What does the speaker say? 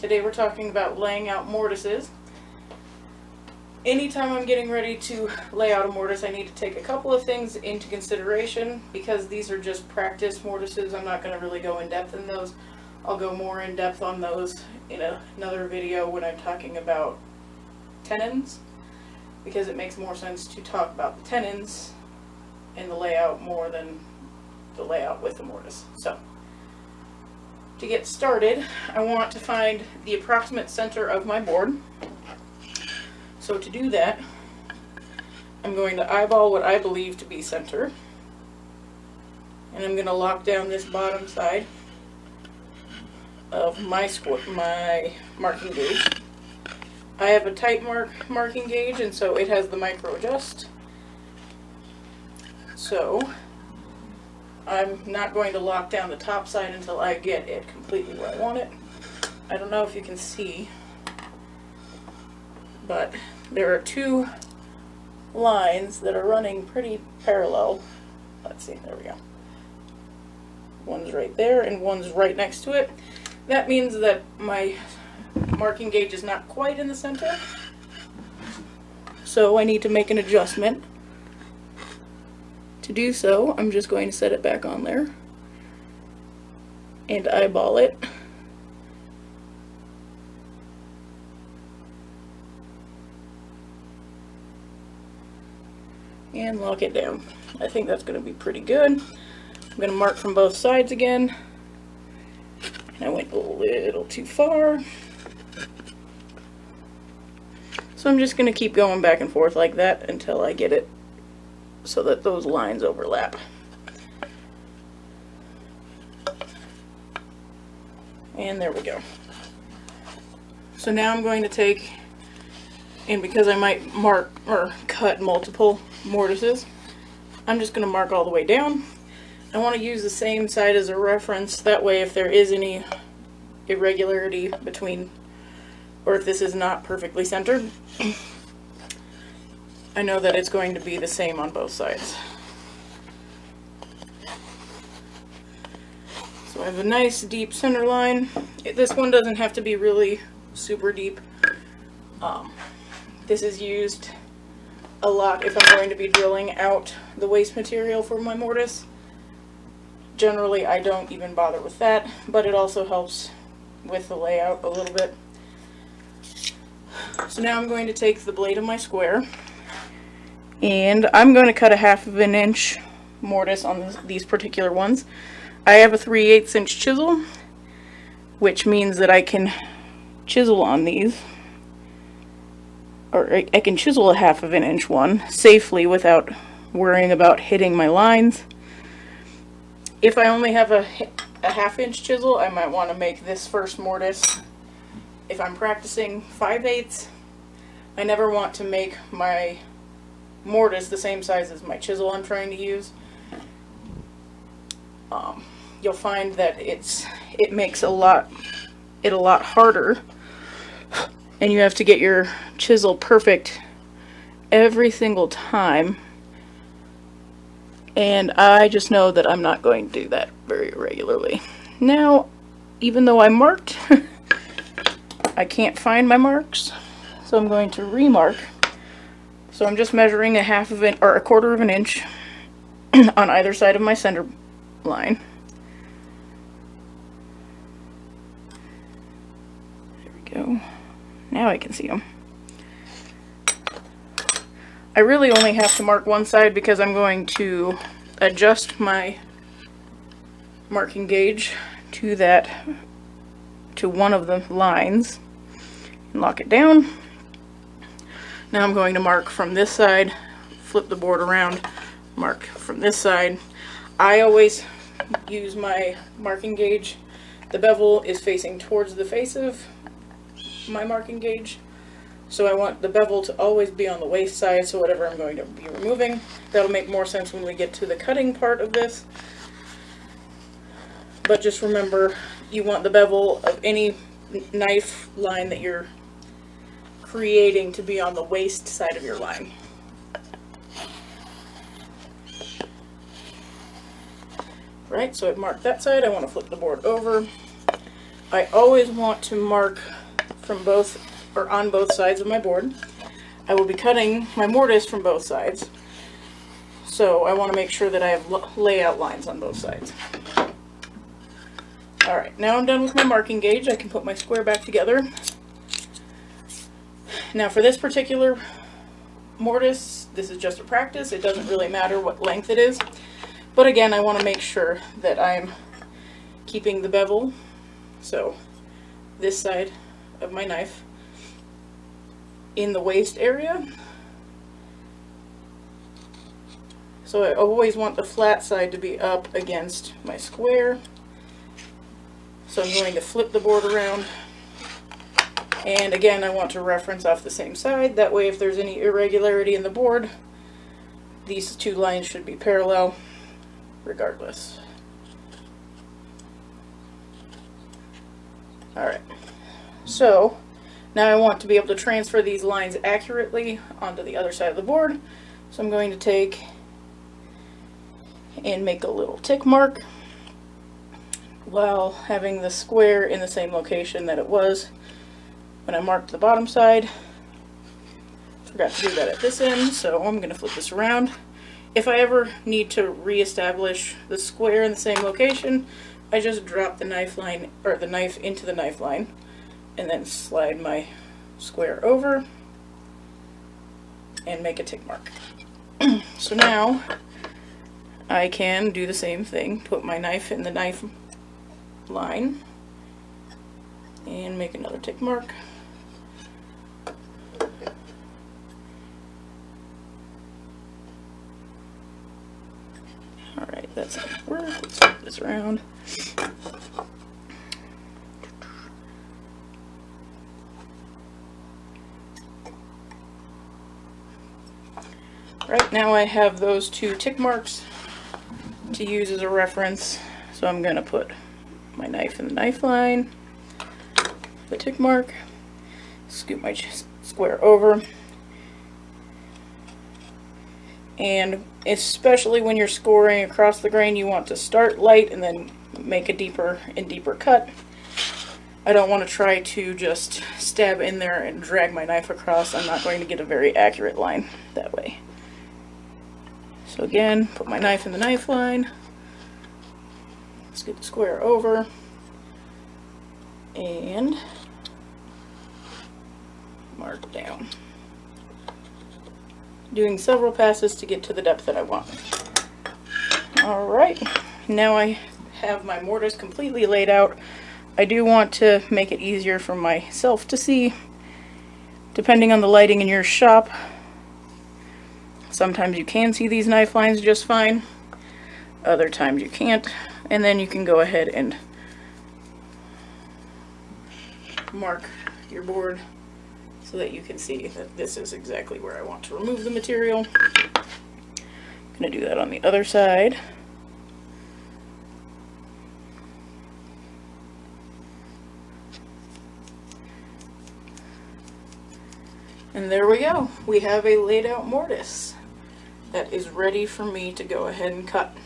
Today we're talking about laying out mortises. Anytime I'm getting ready to lay out a mortise, I need to take a couple of things into consideration. Because these are just practice mortises, I'm not going to really go in depth in those. I'll go more in depth on those in another video when I'm talking about tenons, because it makes more sense to talk about the tenons in the layout more than the layout with the mortise. So, to get started, I want to find the approximate center of my board. So to do that, I'm going to eyeball what I believe to be center. And I'm going to lock down this bottom side of my marking gauge. I have a tight marking gauge, and so it has the micro adjust. So I'm not going to lock down the top side until I get it completely where I want it. I don't know if you can see, but there are two lines that are running pretty parallel. Let's see, there we go. One's right there and one's right next to it. That means that my marking gauge is not quite in the center, so I need to make an adjustment. To do so, I'm just going to set it back on there and eyeball it. And lock it down. I think that's going to be pretty good. I'm going to mark from both sides again. And I went a little too far. So I'm just going to keep going back and forth like that until I get it so that those lines overlap. And there we go. So now I'm going to take, and because I might mark or cut multiple mortises, I'm just going to mark all the way down. I want to use the same side as a reference, that way if there is any irregularity between, or if this is not perfectly centered, I know that it's going to be the same on both sides. So I have a nice deep center line. This one doesn't have to be really super deep. This is used a lot if I'm going to be drilling out the waste material for my mortise. Generally, I don't even bother with that, but it also helps with the layout a little bit. So now I'm going to take the blade of my square, and I'm going to cut a 1/2 inch mortise on these particular ones. I have a 3/8 inch chisel, which means that I can chisel on these, or I can chisel a 1/2 inch one safely without worrying about hitting my lines. If I only have a 1/2 inch chisel, I might want to make this first mortise. If I'm practicing 5/8, I never want to make my mortise the same size as my chisel I'm trying to use. You'll find that it makes it a lot harder, and you have to get your chisel perfect every single time. And I just know that I'm not going to do that very regularly. Now, even though I marked, I can't find my marks, so I'm going to remark. So I'm just measuring a 1/2 inch or a 1/4 inch on either side of my center line. There we go. Now I can see them. I really only have to mark one side because I'm going to adjust my marking gauge to one of the lines and lock it down. Now I'm going to mark from this side, flip the board around, mark from this side. I always use my marking gauge. The bevel is facing towards the face of my marking gauge, so I want the bevel to always be on the waste side, so whatever I'm going to be removing, that'll make more sense when we get to the cutting part of this. But just remember, you want the bevel of any knife line that you're creating to be on the waste side of your line. Right, so I've marked that side. I want to flip the board over. I always want to mark from both, or on both sides of my board. I will be cutting my mortise from both sides, so I want to make sure that I have layout lines on both sides. Alright, now I'm done with my marking gauge. I can put my square back together. Now for this particular mortise, this is just a practice. It doesn't really matter what length it is. But again, I want to make sure that I'm keeping the bevel, so this side of my knife, in the waist area. So I always want the flat side to be up against my square. So I'm going to flip the board around, and again I want to reference off the same side. That way if there's any irregularity in the board, these two lines should be parallel regardless. Alright, so now I want to be able to transfer these lines accurately onto the other side of the board. So I'm going to take and make a little tick mark while having the square in the same location that it was when I marked the bottom side. Forgot to do that at this end, so I'm going to flip this around. If I ever need to re-establish the square in the same location, I just drop the knife line, or the knife into the knife line, and then slide my square over and make a tick mark. So now I can do the same thing, put my knife in the knife line and make another tick mark. Alright, that's how it works. Let's flip this around. Right, now I have those two tick marks to use as a reference, so I'm going to put my knife in the knife line, the tick mark, scoop my square over, and especially when you're scoring across the grain, you want to start light and then make a deeper and deeper cut. I don't want to try to just stab in there and drag my knife across. I'm not going to get a very accurate line that way. So again, put my knife in the knife line, scoop the square over, and mark down. Doing several passes to get to the depth that I want. Alright, now I have my mortise completely laid out. I do want to make it easier for myself to see. Depending on the lighting in your shop, sometimes you can see these knife lines just fine, other times you can't, and then you can go ahead and mark your board so that you can see that this is exactly where I want to remove the material. I'm going to do that on the other side. And there we go. We have a laid out mortise that is ready for me to go ahead and cut.